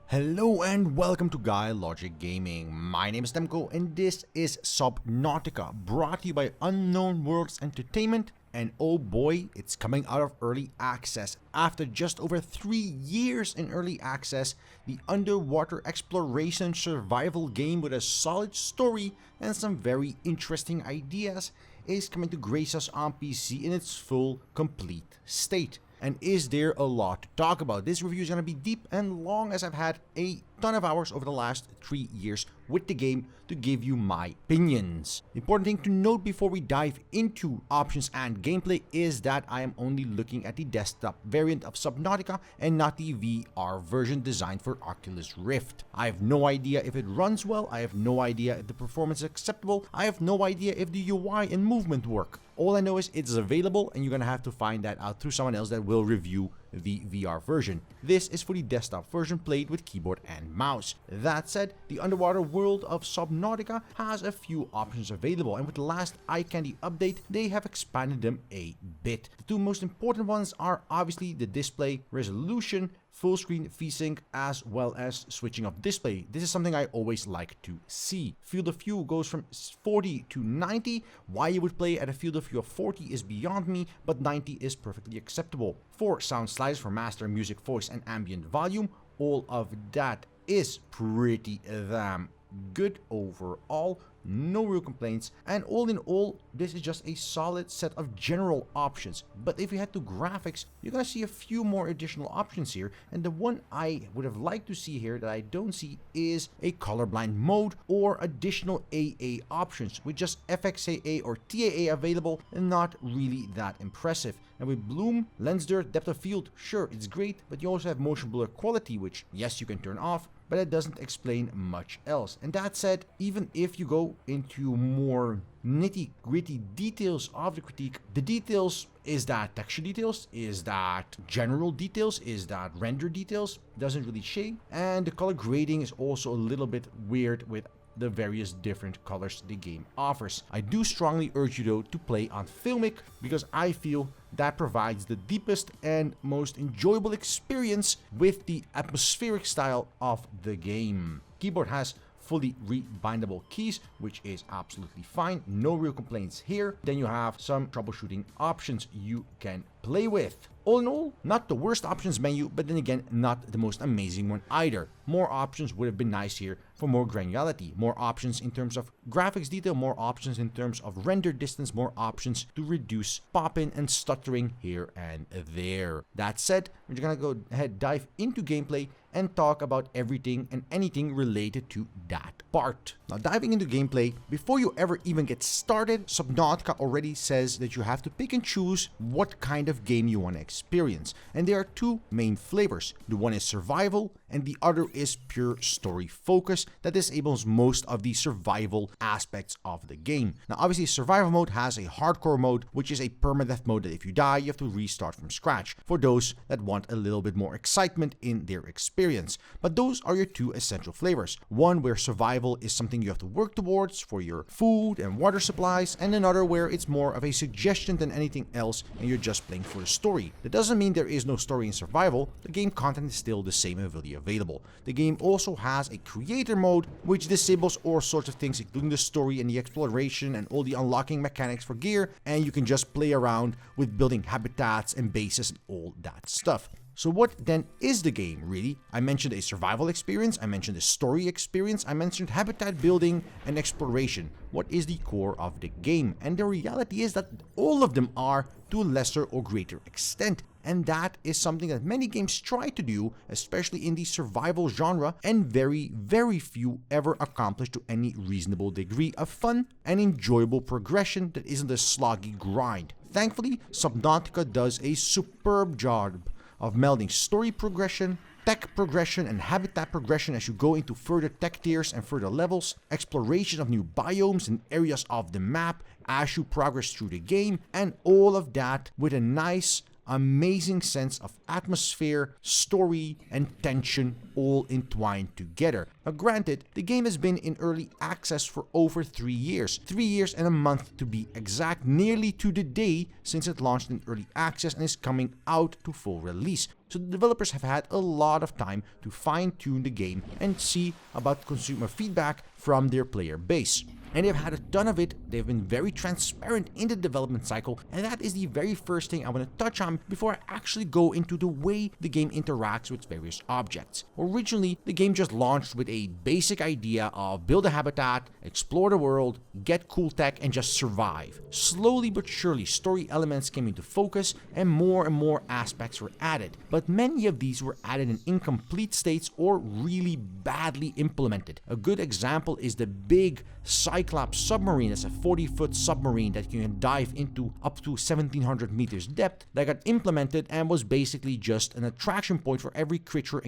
Hello and welcome to GuyLogicGaming. My name is Demko and this is Subnautica, brought to you by Unknown Worlds Entertainment. And oh boy, it's coming out of early access. After just over 3 years in early access, the underwater exploration survival game with a solid story and some very interesting ideas is coming to grace us on PC in its full, complete state. And is there a lot to talk about? This review is going to be deep and long, as I've had a ton of hours over the last 3 years with the game to give you my opinions. Important thing to note before we dive into options and gameplay is that I am only looking at the desktop variant of Subnautica and not the VR version designed for Oculus Rift. I have no idea if it runs well, I have no idea if the performance is acceptable, I have no idea if the UI and movement work. All I know is it's available and you're gonna have to find that out through someone else that will review the VR version. This is for the desktop version played with keyboard and mouse. That said, the underwater world of Subnautica has a few options available, and with the last eye candy update, they have expanded them a bit. The two most important ones are obviously the display resolution, full screen VSync, as well as switching of display. This is something I always like to see. Field of view goes from 40 to 90. Why you would play at a field of view of 40 is beyond me, but 90 is perfectly acceptable. 4 sound sliders for master, music, voice, and ambient volume. All of that is pretty damn good overall. No real complaints, and all in all, this is just a solid set of general options. But if you head to graphics, you're gonna see a few more additional options here, and the one I would have liked to see here that I don't see is a colorblind mode or additional AA options. With just FXAA or TAA available, and not really that impressive. And with bloom, lens blur, depth of field, sure, it's great, but you also have motion blur quality, which yes, you can turn off, but it doesn't explain much else. And that said, even if you go into more nitty-gritty details of the critique, the details, is that texture details, is that general details, is that render details, doesn't really shade. And the color grading is also a little bit weird with the various different colors the game offers. I do strongly urge you though to play on Filmic, because I feel that provides the deepest and most enjoyable experience with the atmospheric style of the game. Keyboard has fully rebindable keys, which is absolutely fine. No real complaints here. Then you have some troubleshooting options you can play with. All in all, not the worst options menu, but then again, not the most amazing one either. More options would have been nice here for more granularity, more options in terms of graphics detail, more options in terms of render distance, more options to reduce pop-in and stuttering here and there. That said, we're gonna go ahead, dive into gameplay and talk about everything and anything related to that part. Now, diving into gameplay, before you ever even get started, Subnautica already says that you have to pick and choose what kind of game you want to experience. And there are two main flavors. The one is survival and the other is pure story focus that disables most of the survival aspects of the game. Now, obviously, survival mode has a hardcore mode, which is a permadeath mode that if you die, you have to restart from scratch, for those that want a little bit more excitement in their experience. But those are your two essential flavors. One where survival is something you have to work towards for your food and water supplies, and another where it's more of a suggestion than anything else and you're just playing for the story. That doesn't mean there is no story in survival. The game content is still the same and fully available. The game also has a creator mode, which disables all sorts of things, including the story and the exploration and all the unlocking mechanics for gear, and you can just play around with building habitats and bases and all that stuff. So what then is the game, really? I mentioned a survival experience, I mentioned a story experience, I mentioned habitat building and exploration. What is the core of the game? And the reality is that all of them are to a lesser or greater extent. And that is something that many games try to do, especially in the survival genre, and very, very few ever accomplish to any reasonable degree of fun and enjoyable progression that isn't a sloggy grind. Thankfully, Subnautica does a superb job of melding story progression, tech progression, and habitat progression as you go into further tech tiers and further levels, exploration of new biomes and areas of the map as you progress through the game, and all of that with a nice amazing sense of atmosphere, story, and tension all entwined together. Now granted, the game has been in early access for over 3 years. 3 years and a month to be exact, nearly to the day since it launched in early access and is coming out to full release. So the developers have had a lot of time to fine-tune the game and see about consumer feedback from their player base. And they've had a ton of it. They've been very transparent in the development cycle, and that is the very first thing I want to touch on before I actually go into the way the game interacts with various objects. Originally, the game just launched with a basic idea of build a habitat, explore the world, get cool tech, and just survive. Slowly but surely, story elements came into focus and more aspects were added. But many of these were added in incomplete states or really badly implemented. A good example is the big Cyclops submarine. It's a 40-foot submarine that you can dive into up to 1700 meters depth that got implemented and was basically just an attraction point for every creature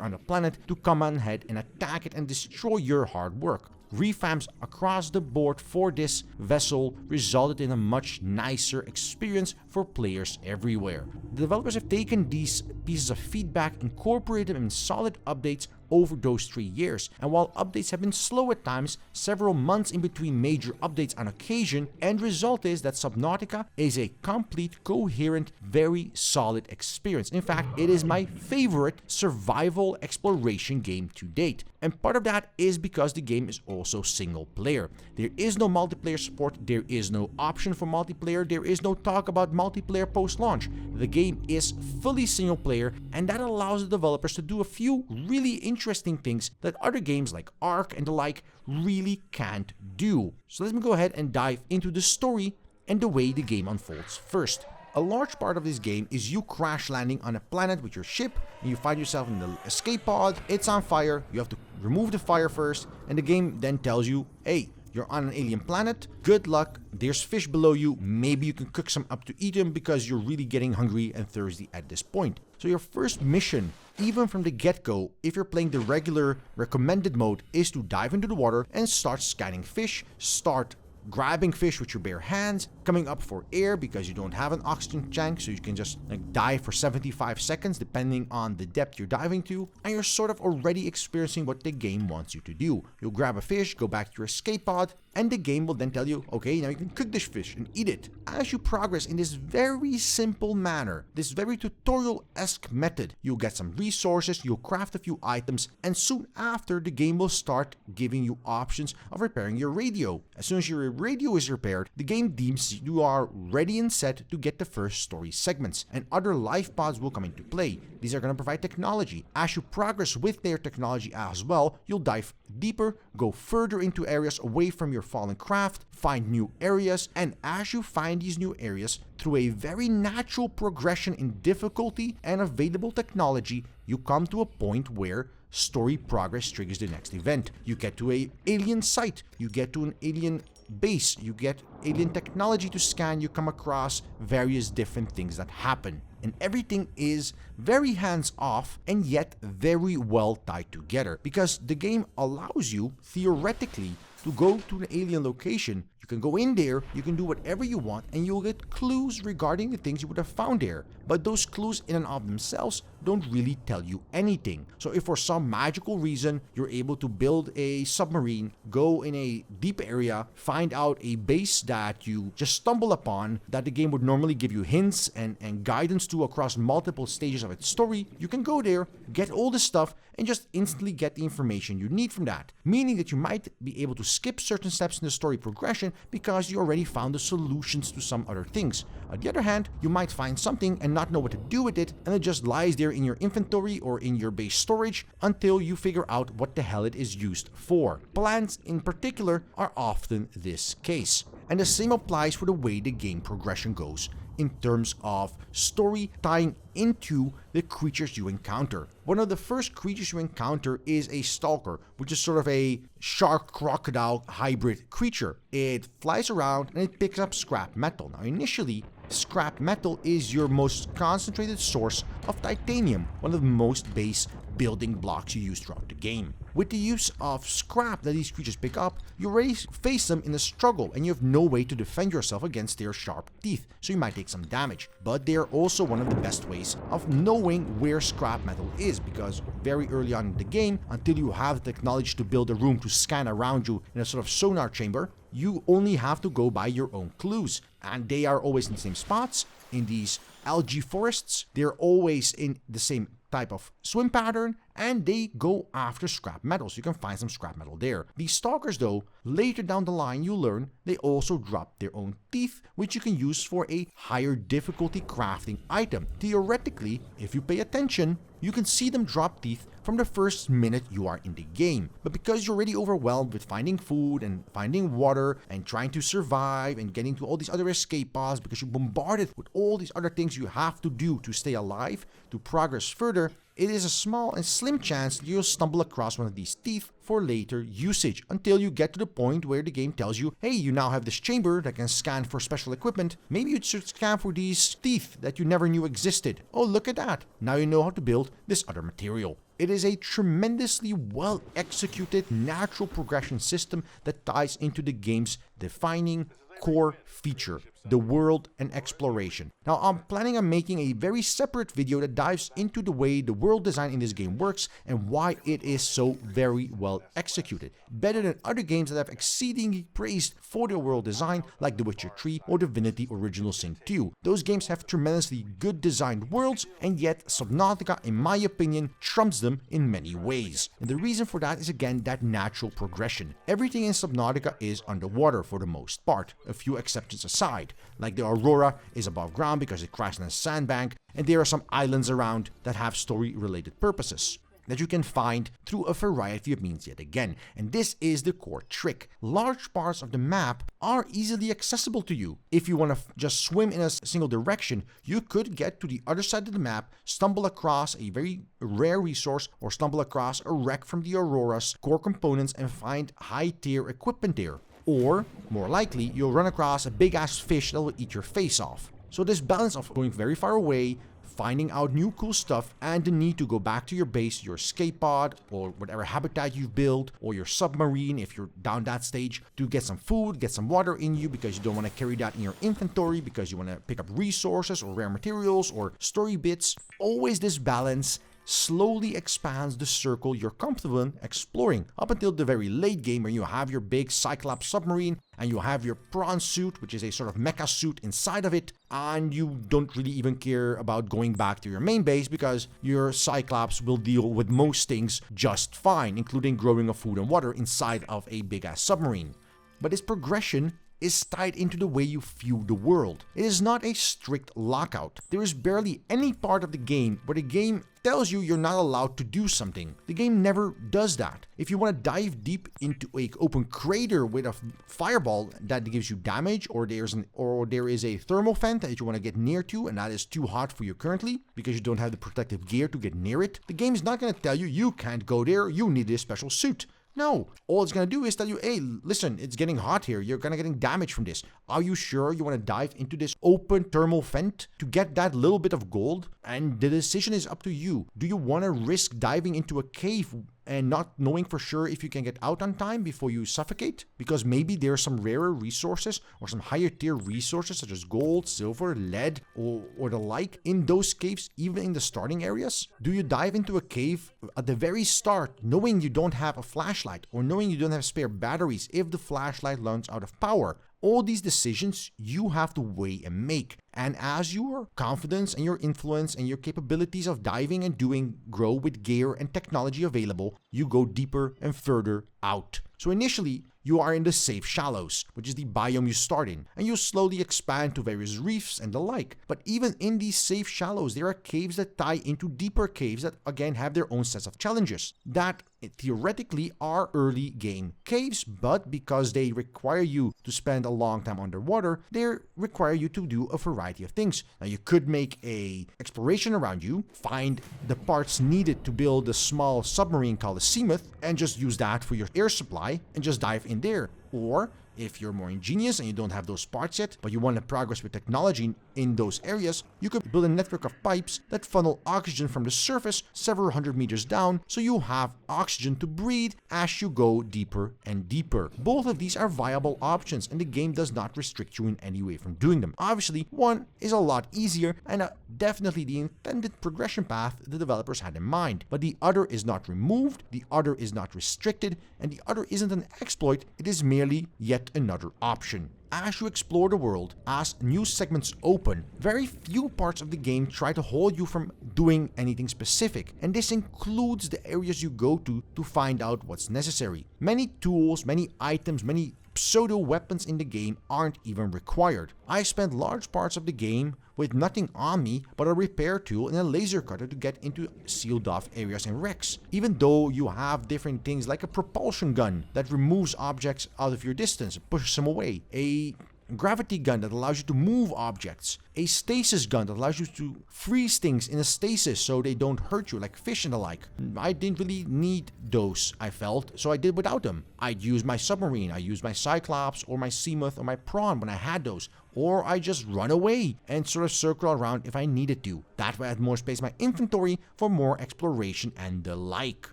on the planet to come on ahead and attack it and destroy your hard work. Revamps across the board for this vessel resulted in a much nicer experience for players everywhere. The developers have taken these pieces of feedback, incorporated them in solid updates over those 3 years, and while updates have been slow at times, several months in between major updates on occasion, end result is that Subnautica is a complete, coherent, very solid experience. In fact, it is my favorite survival exploration game to date. And part of that is because the game is also single player. There is no multiplayer support, there is no option for multiplayer, there is no talk about multiplayer post-launch. The game is fully single player, and that allows the developers to do a few really interesting things that other games like Ark and the like really can't do. So let me go ahead and dive into the story and the way the game unfolds first. A large part of this game is you crash landing on a planet with your ship, and you find yourself in the escape pod. It's on fire, you have to remove the fire first, and the game then tells you, hey, you're on an alien planet, good luck, there's fish below you, maybe you can cook some up to eat them because you're really getting hungry and thirsty at this point. So your first mission, even from the get-go, if you're playing the regular recommended mode, is to dive into the water and start scanning fish, start grabbing fish with your bare hands, coming up for air because you don't have an oxygen tank, so you can just dive for 75 seconds depending on the depth you're diving to, and you're sort of already experiencing what the game wants you to do. You'll grab a fish, go back to your escape pod, and the game will then tell you, okay, now you can cook this fish and eat it. As you progress in this very simple manner, this very tutorial-esque method, you'll get some resources, you'll craft a few items, and soon after, the game will start giving you options of repairing your radio. As soon as your radio is repaired, the game deems you are ready and set to get the first story segments, and other life pods will come into play. These are going to provide technology. As you progress with their technology as well, you'll dive deeper, go further into areas away from your fallen craft, find new areas, and as you find these new areas, through a very natural progression in difficulty and available technology, you come to a point where story progress triggers the next event. You get to an alien site, you get to an alien base, you get alien technology to scan, you come across various different things that happen. And everything is very hands-off and yet very well tied together, because the game allows you, theoretically, to go to an alien location. You can go in there, you can do whatever you want, and you'll get clues regarding the things you would have found there. But those clues in and of themselves don't really tell you anything. So if for some magical reason you're able to build a submarine, go in a deep area, find out a base that you just stumble upon that the game would normally give you hints and guidance to across multiple stages of its story, you can go there, get all the stuff, and just instantly get the information you need from that. Meaning that you might be able to skip certain steps in the story progression because you already found the solutions to some other things. On the other hand, you might find something and not know what to do with it, and it just lies there in your inventory or in your base storage until you figure out what the hell it is used for. Plants in particular are often this case. And the same applies for the way the game progression goes in terms of story tying into the creatures you encounter. One of the first creatures you encounter is a stalker, which is sort of a shark-crocodile hybrid creature. It flies around and it picks up scrap metal. Now initially, Scrap metal is your most concentrated source of titanium, one of the most base building blocks you use throughout the game. With the use of scrap that these creatures pick up, you already face them in a struggle and you have no way to defend yourself against their sharp teeth, so you might take some damage. But they are also one of the best ways of knowing where scrap metal is, because very early on in the game, until you have the technology to build a room to scan around you in a sort of sonar chamber, you only have to go by your own clues. And they are always in the same spots, in these algae forests. They're always in the same type of swim pattern, and they go after scrap metal, so you can find some scrap metal there. These stalkers, though, later down the line you learn they also drop their own teeth, which you can use for a higher difficulty crafting item. Theoretically, if you pay attention, you can see them drop teeth from the first minute you are in the game. But because you're already overwhelmed with finding food and finding water and trying to survive and getting to all these other escape pods, because you're bombarded with all these other things you have to do to stay alive, to progress further, it is a small and slim chance you'll stumble across one of these teeth for later usage, until you get to the point where the game tells you, hey, you now have this chamber that can scan for special equipment. Maybe you should scan for these teeth that you never knew existed. Oh, look at that. Now you know how to build this other material. It is a tremendously well executed natural progression system that ties into the game's defining core feature, the world and exploration. Now, I'm planning on making a very separate video that dives into the way the world design in this game works and why it is so very well executed. Better than other games that have exceedingly praised for their world design, like The Witcher 3 or Divinity Original Sin 2. Those games have tremendously good designed worlds, and yet Subnautica, in my opinion, trumps them in many ways. And the reason for that is again that natural progression. Everything in Subnautica is underwater for the most part, a few exceptions aside. Like the Aurora is above ground because it crashed on a sandbank, and there are some islands around that have story-related purposes that you can find through a variety of means yet again. And this is the core trick. Large parts of the map are easily accessible to you. If you want to just swim in a single direction, you could get to the other side of the map, stumble across a very rare resource, or stumble across a wreck from the Aurora's core components and find high-tier equipment there. Or, more likely, you'll run across a big-ass fish that will eat your face off. So this balance of going very far away, finding out new cool stuff, and the need to go back to your base, your escape pod, or whatever habitat you've built, or your submarine if you're down that stage, to get some food, get some water in you because you don't want to carry that in your inventory because you want to pick up resources or rare materials or story bits. Always this balance slowly expands the circle you're comfortable in exploring, up until the very late game where you have your big Cyclops submarine and you have your prawn suit, which is a sort of mecha suit inside of it, and you don't really even care about going back to your main base because your Cyclops will deal with most things just fine, including growing of food and water inside of a big-ass submarine. But its progression is tied into the way you view the world. It is not a strict lockout. There is barely any part of the game where the game tells you you're not allowed to do something. The game never does that. If you want to dive deep into an open crater with a fireball that gives you damage, or there is a thermal vent that you want to get near to and that is too hot for you currently because you don't have the protective gear to get near it, the game is not going to tell you you can't go there, you need a special suit. No, all it's going to do is tell you, hey, listen, it's getting hot here. You're going to getting damage from this. Are you sure you want to dive into this open thermal vent to get that little bit of gold? And the decision is up to you. Do you want to risk diving into a cave and not knowing for sure if you can get out on time before you suffocate? Because maybe there are some rarer resources or some higher tier resources such as gold, silver, lead, or the like in those caves, even in the starting areas? Do you dive into a cave at the very start knowing you don't have a flashlight or knowing you don't have spare batteries if the flashlight runs out of power? All these decisions you have to weigh and make. And as your confidence and your influence and your capabilities of diving and doing grow with gear and technology available, you go deeper and further out. So initially, you are in the safe shallows, which is the biome you start in, and you slowly expand to various reefs and the like. But even in these safe shallows, there are caves that tie into deeper caves that again have their own sets of challenges that theoretically are early game caves, but because they require you to spend a long time underwater, they require you to do a variety of things. Now you could make a exploration around you, find the parts needed to build a small submarine called a Seamoth, and just use that for your air supply and just dive in there. Or if you're more ingenious and you don't have those parts yet, but you want to progress with technology in those areas, you could build a network of pipes that funnel oxygen from the surface several hundred meters down, so you have oxygen to breathe as you go deeper and deeper. Both of these are viable options, and the game does not restrict you in any way from doing them. Obviously, one is a lot easier and definitely the intended progression path the developers had in mind, but the other is not removed, the other is not restricted, and the other isn't an exploit, it is merely yet another option. As you explore the world, as new segments open, very few parts of the game try to hold you from doing anything specific, and this includes the areas you go to find out what's necessary. Many tools, many items, many pseudo weapons in the game aren't even required. I spent large parts of the game with nothing on me but a repair tool and a laser cutter to get into sealed off areas and wrecks. Even though you have different things like a propulsion gun that removes objects out of your distance, pushes them away, a gravity gun that allows you to move objects, a stasis gun that allows you to freeze things in a stasis so they don't hurt you, like fish and the like. I didn't really need those, I felt, so I did without them. I'd use my submarine, I used my Cyclops or my Seamoth or my Prawn when I had those, or I just run away and sort of circle around if I needed to. That way I had more space in my inventory for more exploration and the like.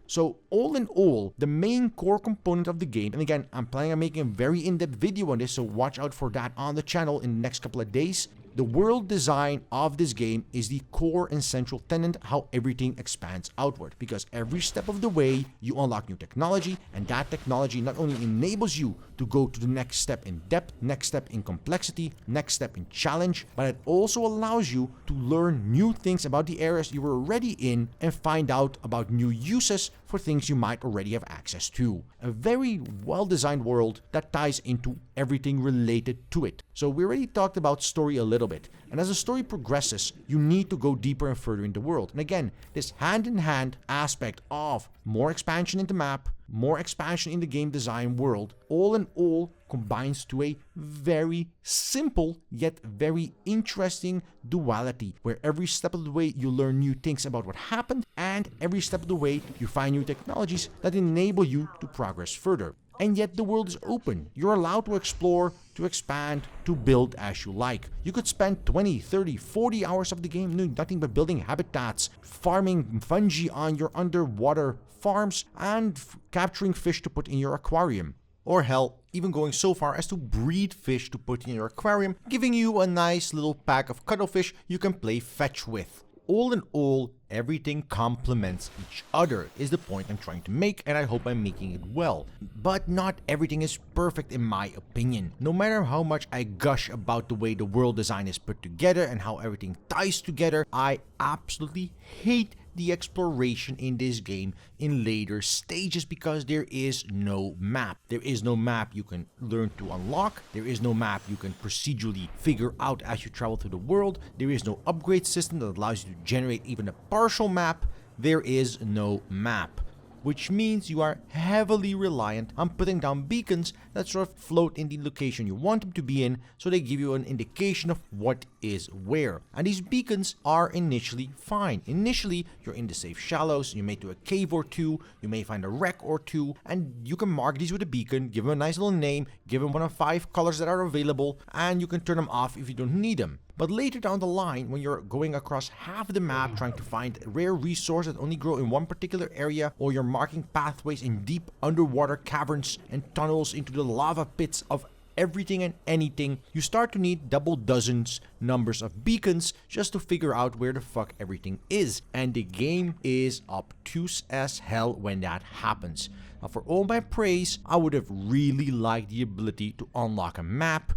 So all in all, the main core component of the game, and again, I'm planning on making a very in-depth video on this, so watch out for that on the channel in the next couple of days. The world design of this game is the core and central tenet how everything expands outward, because every step of the way you unlock new technology, and that technology not only enables you to go to the next step in depth, next step in complexity, next step in challenge, but it also allows you to learn new things about the areas you were already in and find out about new uses for things you might already have access to. A very well-designed world that ties into everything related to it. So we already talked about story a little bit, and as the story progresses, you need to go deeper and further in the world. And again, this hand-in-hand aspect of more expansion in the map, more expansion in the game design world, all in all combines to a very simple yet very interesting duality, where every step of the way you learn new things about what happened, and every step of the way you find new technologies that enable you to progress further. And yet the world is open. You're allowed to explore, to expand, to build as you like. You could spend 20, 30, 40 hours of the game doing nothing but building habitats, farming fungi on your underwater farms, and capturing fish to put in your aquarium. Or hell, even going so far as to breed fish to put in your aquarium, giving you a nice little pack of cuttlefish you can play fetch with. All in all, everything complements each other is the point I'm trying to make, and I hope I'm making it well. But not everything is perfect in my opinion. No matter how much I gush about the way the world design is put together and how everything ties together, I absolutely hate the exploration in this game in later stages because there is no map. There is no map you can learn to unlock. There is no map you can procedurally figure out as you travel through the world. There is no upgrade system that allows you to generate even a partial map. There is no map, which means you are heavily reliant on putting down beacons that sort of float in the location you want them to be in, so they give you an indication of what is where. And these beacons are initially fine. Initially, you're in the safe shallows, you may do a cave or two, you may find a wreck or two, and you can mark these with a beacon, give them a nice little name, give them one of 5 colors that are available, and you can turn them off if you don't need them. But later down the line, when you're going across half the map trying to find rare resources that only grow in one particular area, or you're marking pathways in deep underwater caverns and tunnels into the lava pits of everything and anything, you start to need double dozens numbers of beacons just to figure out where the fuck everything is. And the game is obtuse as hell when that happens. Now, for all my praise, I would have really liked the ability to unlock a map,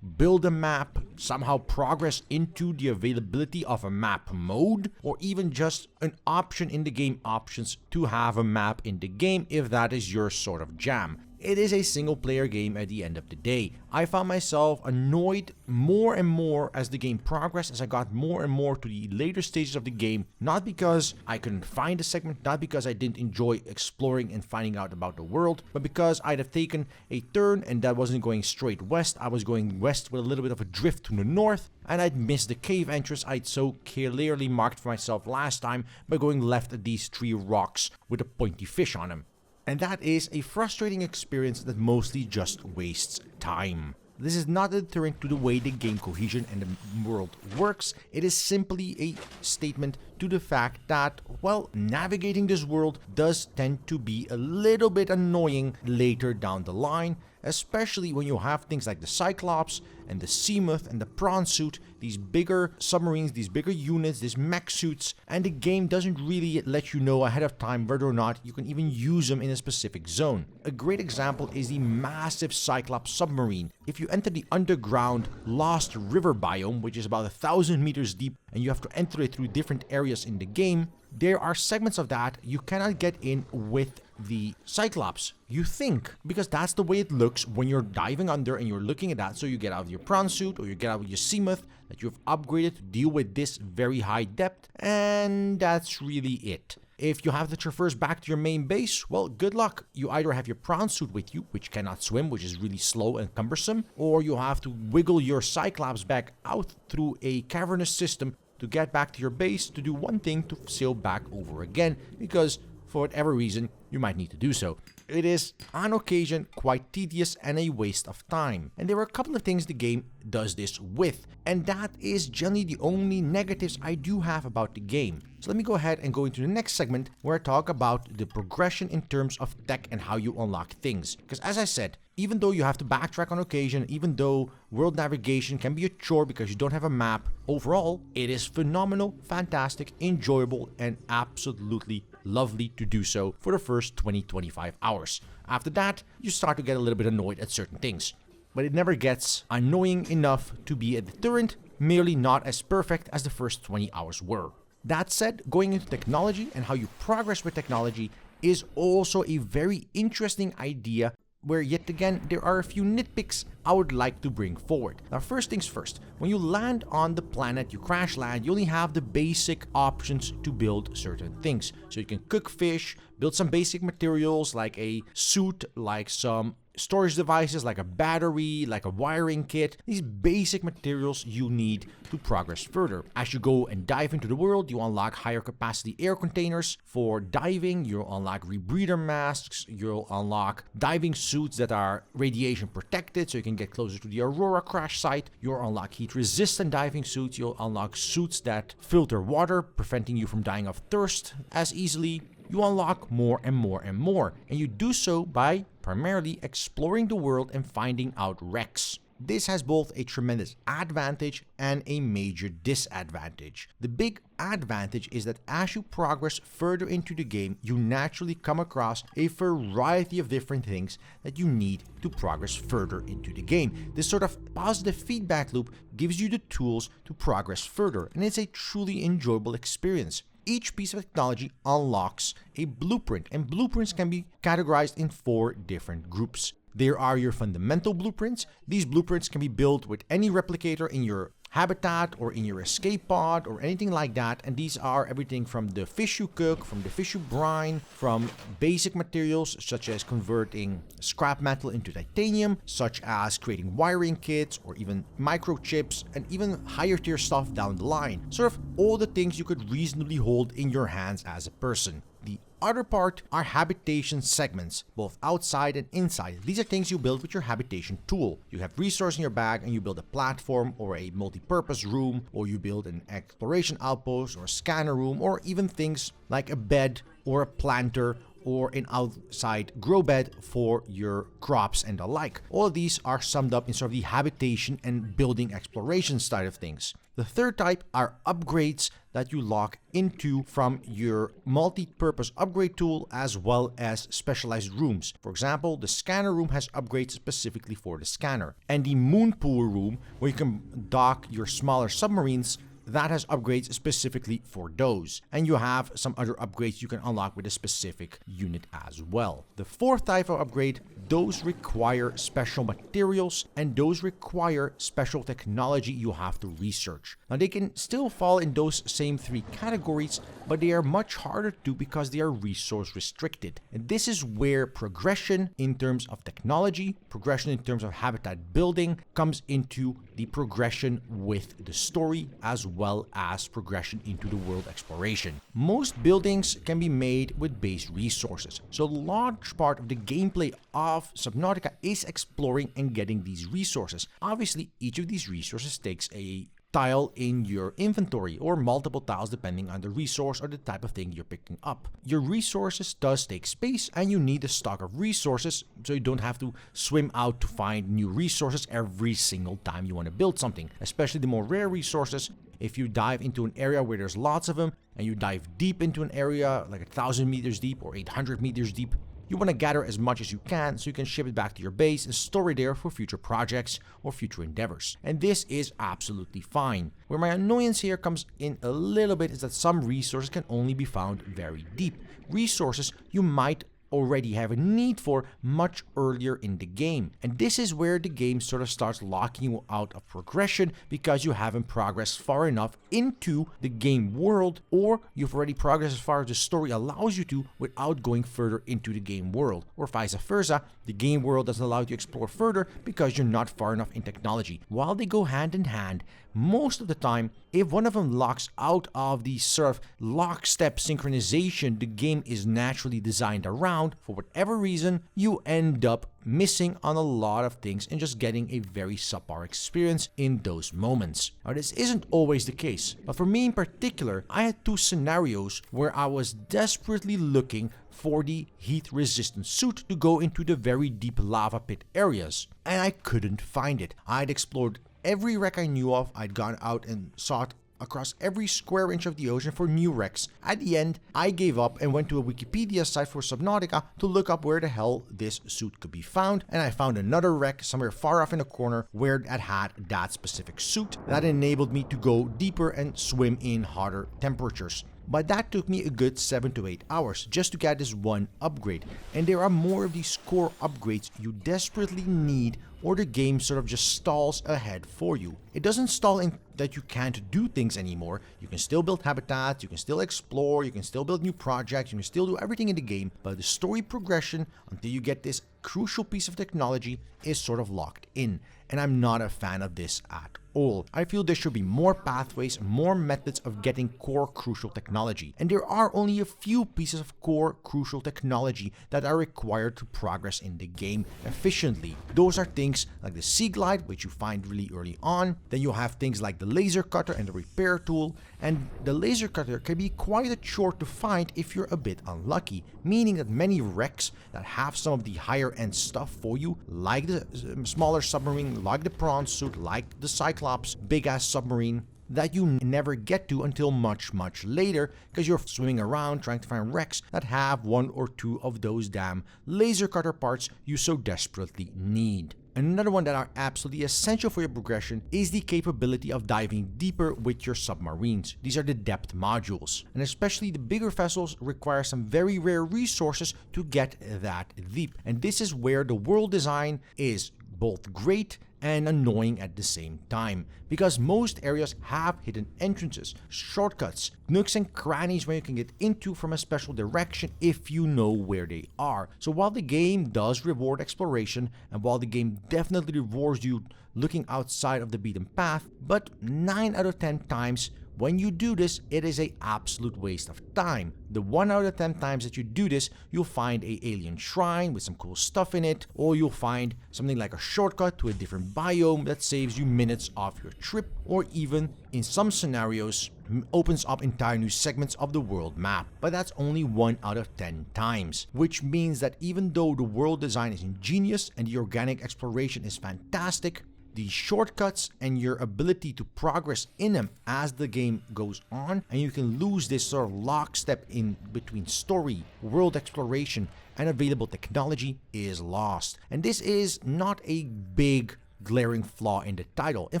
build a map, somehow progress into the availability of a map mode, or even just an option in the game options to have a map in the game if that is your sort of jam. It is a single player game at the end of the day. I found myself annoyed more and more as the game progressed, as I got more and more to the later stages of the game, not because I couldn't find a segment, not because I didn't enjoy exploring and finding out about the world, but because I'd have taken a turn and that wasn't going straight west, I was going west with a little bit of a drift to the north, and I'd missed the cave entrance I'd so clearly marked for myself last time by going left at these 3 rocks with a pointy fish on them. And that is a frustrating experience that mostly just wastes time. This is not a deterrent to the way the game cohesion and the world works. It is simply a statement to the fact that, well, navigating this world does tend to be a little bit annoying later down the line, especially when you have things like the Cyclops and the Seamoth and the Prawn Suit, these bigger submarines, these bigger units, these mech suits, and the game doesn't really let you know ahead of time whether or not you can even use them in a specific zone. A great example is the massive Cyclops submarine. If you enter the underground Lost River biome, which is about 1,000 meters deep, and you have to enter it through different areas in the game, there are segments of that you cannot get in with the Cyclops. You think, because that's the way it looks when you're diving under and you're looking at that, so you get out of your prawn suit or you get out of your Seamoth that you've upgraded to deal with this very high depth, and that's really it. If you have to traverse back to your main base, well, good luck. You either have your prawn suit with you, which cannot swim, which is really slow and cumbersome, or you have to wiggle your Cyclops back out through a cavernous system to get back to your base to do one thing to sail back over again, because for whatever reason, you might need to do so. It is, on occasion, quite tedious and a waste of time. And there are a couple of things the game does this with, and that is generally the only negatives I do have about the game. So let me go ahead and go into the next segment where I talk about the progression in terms of tech and how you unlock things. Because as I said, even though you have to backtrack on occasion, even though world navigation can be a chore because you don't have a map, overall, it is phenomenal, fantastic, enjoyable, and absolutely lovely to do so for the first 20-25 hours. After that, you start to get a little bit annoyed at certain things. But it never gets annoying enough to be a deterrent, merely not as perfect as the first 20 hours were. That said, going into technology and how you progress with technology is also a very interesting idea, where yet again there are a few nitpicks I would like to bring forward. Now, first things first, when you land on the planet, you crash land, you only have the basic options to build certain things. So you can cook fish, build some basic materials like a suit, like some storage devices, like a battery, like a wiring kit. These basic materials you need to progress further. As you go and dive into the world, you unlock higher capacity air containers for diving, you'll unlock rebreather masks, you'll unlock diving suits that are radiation protected so you can get closer to the Aurora crash site, you'll unlock heat resistant diving suits, you'll unlock suits that filter water, preventing you from dying of thirst as easily. You unlock more and more and more, and you do so by primarily exploring the world and finding out wrecks. This has both a tremendous advantage and a major disadvantage. The big advantage is that as you progress further into the game, you naturally come across a variety of different things that you need to progress further into the game. This sort of positive feedback loop gives you the tools to progress further, and it's a truly enjoyable experience. Each piece of technology unlocks a blueprint, and blueprints can be categorized in 4 different groups. There are your fundamental blueprints. These blueprints can be built with any replicator in your habitat or in your escape pod or anything like that, and these are everything from the fish you cook, from the fish you brine, from basic materials such as converting scrap metal into titanium, such as creating wiring kits or even microchips, and even higher tier stuff down the line. Sort of all the things you could reasonably hold in your hands as a person. The other part are habitation segments, both outside and inside. These are things you build with your habitation tool. You have resource in your bag and you build a platform or a multi-purpose room, or you build an exploration outpost or a scanner room, or even things like a bed or a planter or an outside grow bed for your crops and the like. All of these are summed up in sort of the habitation and building exploration side of things. The third type are upgrades that you lock into from your multi-purpose upgrade tool, as well as specialized rooms. For example, the scanner room has upgrades specifically for the scanner, and the moon pool room, where you can dock your smaller submarines, that has upgrades specifically for those. And you have some other upgrades you can unlock with a specific unit as well. The fourth type of upgrade, those require special materials, and those require special technology you have to research. Now, they can still fall in those same 3 categories, but they are much harder to do because they are resource restricted. And this is where progression in terms of technology, progression in terms of habitat building comes into the progression with the story, as well as progression into the world exploration. Most buildings can be made with base resources, so a large part of the gameplay of Subnautica is exploring and getting these resources. Obviously, each of these resources takes a tile in your inventory, or multiple tiles depending on the resource or the type of thing you're picking up. Your resources does take space, and you need a stock of resources so you don't have to swim out to find new resources every single time you want to build something, especially the more rare resources. If you dive into an area where there's lots of them, and you dive deep into an area like 1,000 meters deep or 800 meters deep, you want to gather as much as you can so you can ship it back to your base and store it there for future projects or future endeavors. And this is absolutely fine. Where my annoyance here comes in a little bit is that some resources can only be found very deep. Resources you might already have a need for much earlier in the game. And this is where the game sort of starts locking you out of progression because you haven't progressed far enough into the game world, or you've already progressed as far as the story allows you to without going further into the game world, or vice versa. The game world doesn't allow you to explore further because you're not far enough in technology. While they go hand in hand, most of the time, if one of them locks out of the sort of lockstep synchronization the game is naturally designed around, for whatever reason, you end up missing on a lot of things and just getting a very subpar experience in those moments. Now, this isn't always the case, but for me in particular, I had two scenarios where I was desperately looking for the heat-resistant suit to go into the very deep lava pit areas, and I couldn't find it. I'd explored every wreck I knew of. I'd gone out and sought across every square inch of the ocean for new wrecks. At the end, I gave up and went to a Wikipedia site for Subnautica to look up where the hell this suit could be found, and I found another wreck somewhere far off in a corner where it had that specific suit that enabled me to go deeper and swim in hotter temperatures. But that took me a good 7 to 8 hours just to get this one upgrade, and there are more of these core upgrades you desperately need, or the game sort of just stalls ahead for you. It doesn't stall in that you can't do things anymore. You can still build habitats, you can still explore, you can still build new projects, you can still do everything in the game, but the story progression until you get this crucial piece of technology is sort of locked in, and I'm not a fan of this at all. I feel there should be more pathways, more methods of getting core crucial technology, and there are only a few pieces of core crucial technology that are required to progress in the game efficiently. Those are things like the Sea Glide, which you find really early on. Then you have things like the laser cutter and the repair tool, and the laser cutter can be quite a chore to find if you're a bit unlucky, meaning that many wrecks that have some of the higher end stuff for you, like the smaller submarine, like the prawn suit, like the Cyclops big ass submarine, that you never get to until much later because you're swimming around trying to find wrecks that have one or two of those damn laser cutter parts you so desperately need. Another one that are absolutely essential for your progression is the capability of diving deeper with your submarines. These are the depth modules, and especially the bigger vessels require some very rare resources to get that deep. And this is where the world design is both great and annoying at the same time, because most areas have hidden entrances, shortcuts, nooks and crannies where you can get into from a special direction if you know where they are. So while the game does reward exploration, and while the game definitely rewards you looking outside of the beaten path, but 9 out of 10 times when you do this, it is an absolute waste of time. The 1 out of 10 times that you do this, you'll find an alien shrine with some cool stuff in it, or you'll find something like a shortcut to a different biome that saves you minutes off your trip, or even, in some scenarios, opens up entire new segments of the world map. But that's only 1 out of 10 times, which means that even though the world design is ingenious and the organic exploration is fantastic, the shortcuts and your ability to progress in them as the game goes on, and you can lose this sort of lockstep in between story, world exploration, and available technology is lost. And this is not a big glaring flaw in the title. In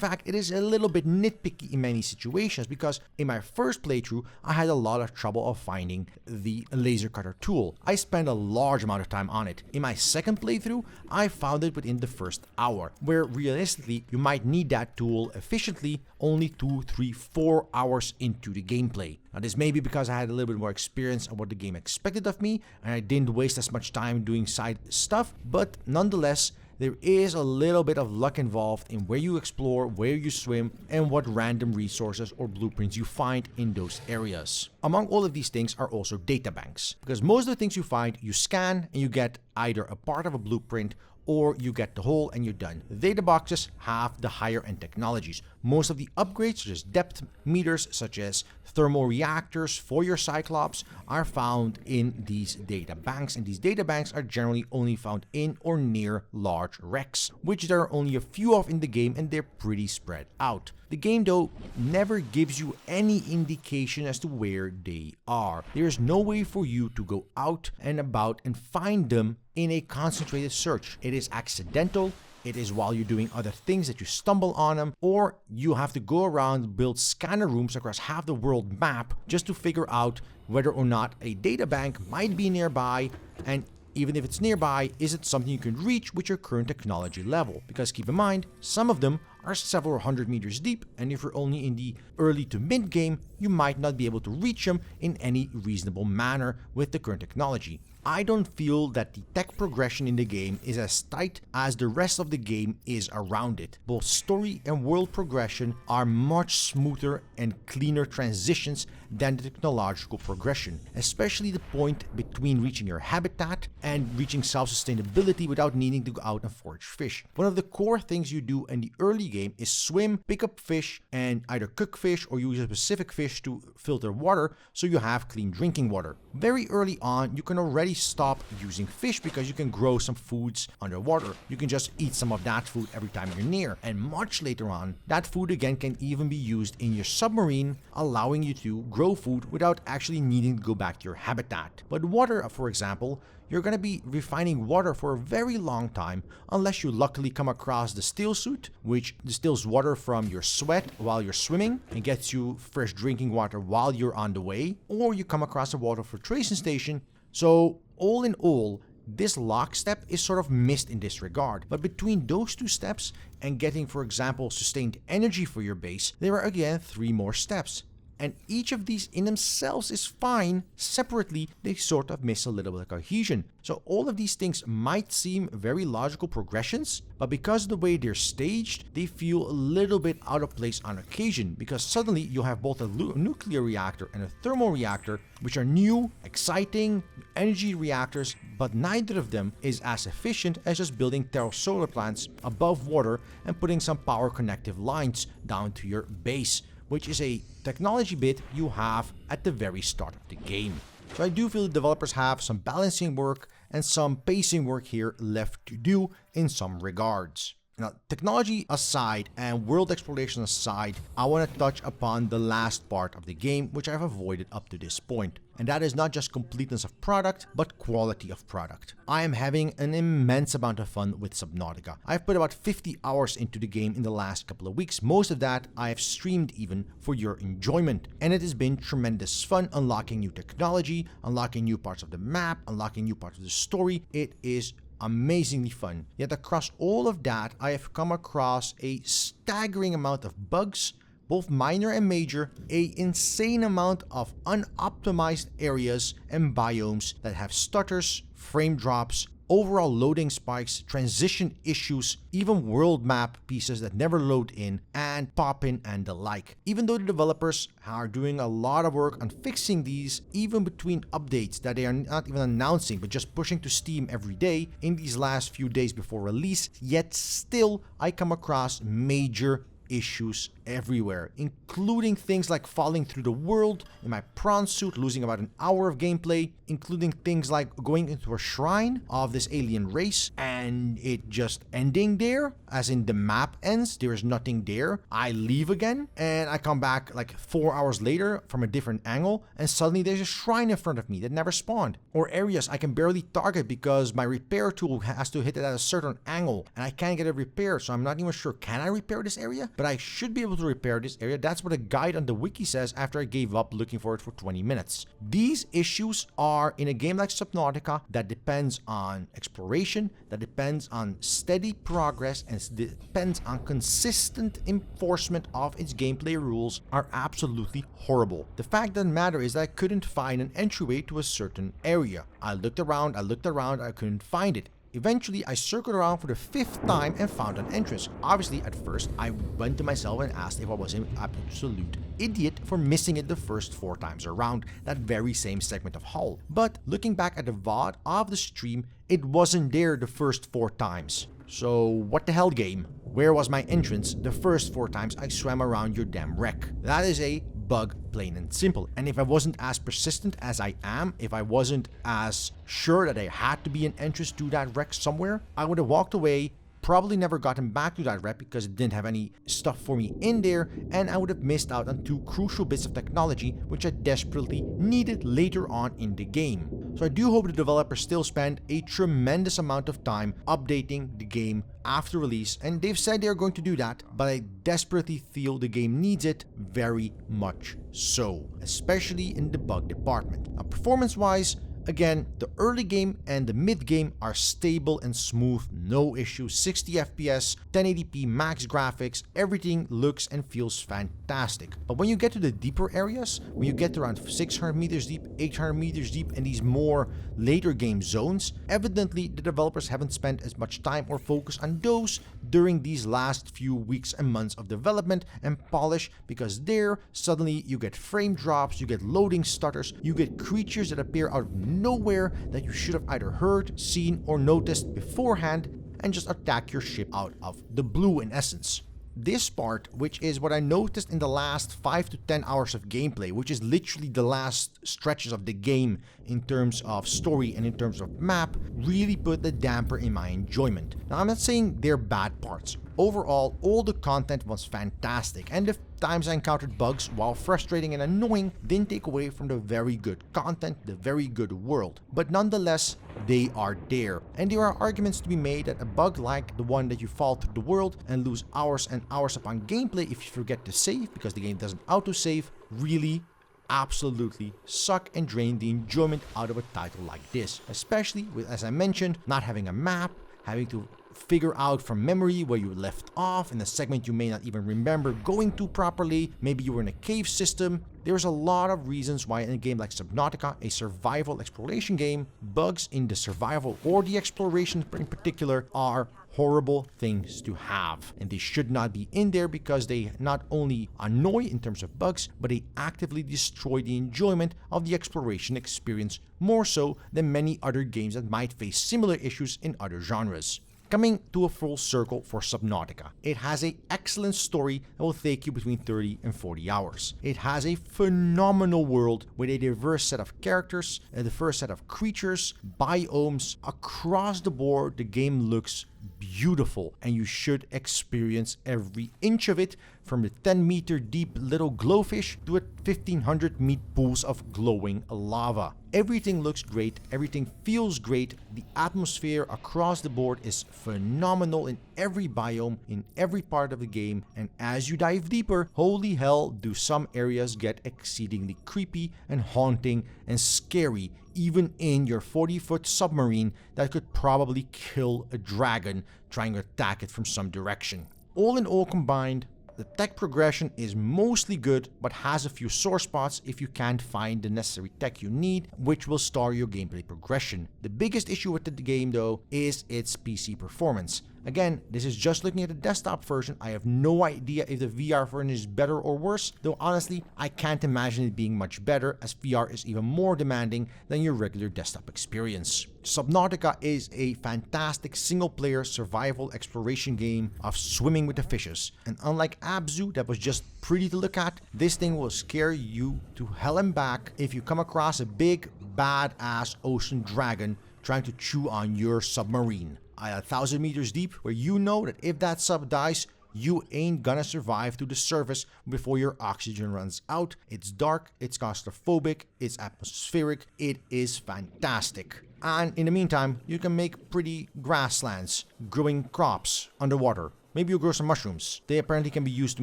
fact, it is a little bit nitpicky in many situations, because in my first playthrough, I had a lot of trouble of finding the laser cutter tool. I spent a large amount of time on it. In my second playthrough, I found it within the first hour, where realistically, you might need that tool efficiently only 2, 3, 4 hours into the gameplay. Now, this may be because I had a little bit more experience of what the game expected of me, and I didn't waste as much time doing side stuff, but nonetheless, there is a little bit of luck involved in where you explore, where you swim, and what random resources or blueprints you find in those areas. Among all of these things are also data banks, because most of the things you find, you scan and you get either a part of a blueprint or you get the whole and you're done. The data boxes have the higher end technologies. Most of the upgrades, such as depth meters, such as thermal reactors for your Cyclops, are found in these data banks, and these data banks are generally only found in or near large wrecks, which there are only a few of in the game, and they're pretty spread out. The game, though, never gives you any indication as to where they are. There is no way for you to go out and about and find them in a concentrated search. It is accidental. It is while you're doing other things that you stumble on them, or you have to go around, build scanner rooms across half the world map just to figure out whether or not a data bank might be nearby, and even if it's nearby, is it something you can reach with your current technology level? Because keep in mind, some of them are several hundred meters deep, and if you're only in the early to mid game, you might not be able to reach them in any reasonable manner with the current technology. I don't feel that the tech progression in the game is as tight as the rest of the game is around it. Both story and world progression are much smoother and cleaner transitions than the technological progression, especially the point between reaching your habitat and reaching self-sustainability without needing to go out and forage fish. One of the core things you do in the early game is swim, pick up fish, and either cook fish or use a specific fish to filter water so you have clean drinking water. Very early on, you can already stop using fish because you can grow some foods underwater. You can just eat some of that food every time you're near, and much later on, that food again can even be used in your submarine, allowing you to grow food without actually needing to go back to your habitat. But water, for example, you're going to be refining water for a very long time unless you luckily come across the still suit, which distills water from your sweat while you're swimming and gets you fresh drinking water while you're on the way, or you come across a water filtration station. So all in all, this lock step is sort of missed in this regard. But between those two steps and getting, for example, sustained energy for your base, there are again 3 more steps. And each of these in themselves is fine. Separately, they sort of miss a little bit of cohesion. So all of these things might seem very logical progressions, but because of the way they're staged, they feel a little bit out of place on occasion, because suddenly you have both a nuclear reactor and a thermal reactor, which are new, exciting energy reactors, but neither of them is as efficient as just building solar plants above water and putting some power connective lines down to your base, which is a technology bit you have at the very start of the game. So I do feel the developers have some balancing work and some pacing work here left to do in some regards. Now, technology aside and world exploration aside, I want to touch upon the last part of the game, which I've avoided up to this point. And that is not just completeness of product, but quality of product. I am having an immense amount of fun with Subnautica. I've put about 50 hours into the game in the last couple of weeks. Most of that I have streamed even for your enjoyment. And it has been tremendous fun unlocking new technology, unlocking new parts of the map, unlocking new parts of the story. It is amazingly fun. Yet across all of that, I have come across a staggering amount of bugs, both minor and major, an insane amount of unoptimized areas and biomes that have stutters, frame drops, overall loading spikes, transition issues, even world map pieces that never load in and pop in and the like. Even though the developers are doing a lot of work on fixing these, even between updates that they are not even announcing but just pushing to Steam every day in these last few days before release, yet still I come across major issues everywhere, including things like falling through the world in my prawn suit, losing about an hour of gameplay, including things like going into a shrine of this alien race and it just ending there, as in the map ends, there is nothing there. I leave again and I come back like 4 hours later from a different angle and suddenly there's a shrine in front of me that never spawned. Or areas I can barely target because my repair tool has to hit it at a certain angle and I can't get it repaired, so I'm not even sure, can I repair this area? But I should be able to repair this area. That's what a guide on the wiki says after I gave up looking for it for 20 minutes. These issues are in a game like Subnautica that depends on exploration, that depends on steady progress, and depends on consistent enforcement of its gameplay rules, are absolutely horrible. The fact of the matter is that I couldn't find an entryway to a certain area. I looked around, I couldn't find it. Eventually, I circled around for the 5th time and found an entrance. Obviously, at first, I went to myself and asked if I was an absolute idiot for missing it the first 4 times around that very same segment of hull. But looking back at the VOD of the stream, it wasn't there the first 4 times. So what the hell, game? Where was my entrance the first 4 times I swam around your damn wreck? That is a bug, plain and simple. And if I wasn't as persistent as I am, if I wasn't as sure that there had to be an entrance to that wreck somewhere, I would have walked away, probably never gotten back to that wreck because it didn't have any stuff for me in there, and I would have missed out on 2 crucial bits of technology which I desperately needed later on in the game. So I do hope the developers still spend a tremendous amount of time updating the game after release, and they've said they're going to do that, but I desperately feel the game needs it very much so, especially in the bug department. Now, performance-wise, again, the early game and the mid game are stable and smooth, no issues, 60 FPS, 1080p max graphics, everything looks and feels fantastic. But when you get to the deeper areas, when you get to around 600 meters deep, 800 meters deep, and these more later game zones, evidently the developers haven't spent as much time or focus on those during these last few weeks and months of development and polish, because there suddenly you get frame drops, you get loading stutters, you get creatures that appear out of nowhere that you should have either heard, seen, or noticed beforehand and just attack your ship out of the blue in essence. This part, which is what I noticed in the last 5 to 10 hours of gameplay, which is literally the last stretches of the game in terms of story and in terms of map, really put the damper in my enjoyment. Now, I'm not saying they're bad parts. Overall, all the content was fantastic, and the times I encountered bugs, while frustrating and annoying, didn't take away from the very good content, the very good world. But nonetheless, they are there. And there are arguments to be made that a bug like the one that you fall through the world and lose hours and hours upon gameplay if you forget to save because the game doesn't autosave, really absolutely suck and drain the enjoyment out of a title like this. Especially with, as I mentioned, not having a map, having to figure out from memory where you left off in a segment you may not even remember going to properly. Maybe you were in a cave system. There's a lot of reasons why in a game like Subnautica, a survival exploration game, bugs in the survival or the exploration in particular are horrible things to have, and they should not be in there because they not only annoy in terms of bugs, but they actively destroy the enjoyment of the exploration experience more so than many other games that might face similar issues in other genres. Coming to a full circle for Subnautica, it has an excellent story that will take you between 30 and 40 hours. It has a phenomenal world with a diverse set of characters, a diverse set of creatures, biomes. Across the board, the game looks beautiful, and you should experience every inch of it, from the 10-meter deep little glowfish to 1,500 meat pools of glowing lava. Everything looks great, everything feels great, the atmosphere across the board is phenomenal in every biome, in every part of the game, and as you dive deeper, holy hell, do some areas get exceedingly creepy and haunting and scary, even in your 40-foot submarine that could probably kill a dragon trying to attack it from some direction. All in all combined, the tech progression is mostly good, but has a few sore spots if you can't find the necessary tech you need, which will star your gameplay progression. The biggest issue with the game, though, is its PC performance. Again, this is just looking at the desktop version. I have no idea if the VR version is better or worse, though honestly, I can't imagine it being much better, as VR is even more demanding than your regular desktop experience. Subnautica is a fantastic single-player survival exploration game of swimming with the fishes, and unlike Abzu that was just pretty to look at, this thing will scare you to hell and back if you come across a big, badass ocean dragon trying to chew on your submarine at 1,000 meters deep, where you know that if that sub dies, you ain't gonna survive to the surface before your oxygen runs out. It's dark, it's claustrophobic, it's atmospheric, it is fantastic. And in the meantime, you can make pretty grasslands, growing crops underwater. Maybe you'll grow some mushrooms. They apparently can be used to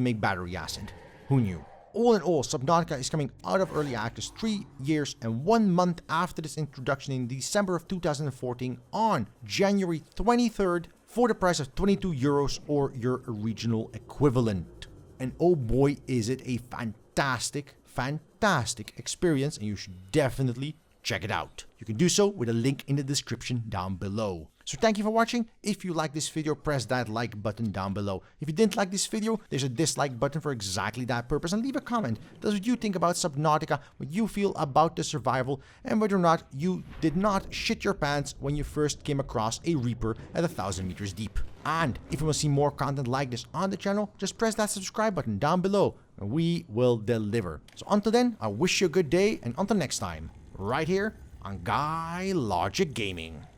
make battery acid. Who knew? All in all, Subnautica is coming out of early access 3 years and 1 month after its introduction in December of 2014 on January 23rd for the price of 22 euros or your regional equivalent. And oh boy, is it a fantastic experience, and you should definitely check it out. You can do so with a link in the description down below. So thank you for watching. If you like this video, press that like button down below. If you didn't like this video, there's a dislike button for exactly that purpose, and leave a comment. Tell us what you think about Subnautica, what you feel about the survival, and whether or not you did not shit your pants when you first came across a Reaper at 1,000 meters deep. And if you want to see more content like this on the channel, just press that subscribe button down below and we will deliver. So until then, I wish you a good day, and until next time, right here on GuyLogicGaming.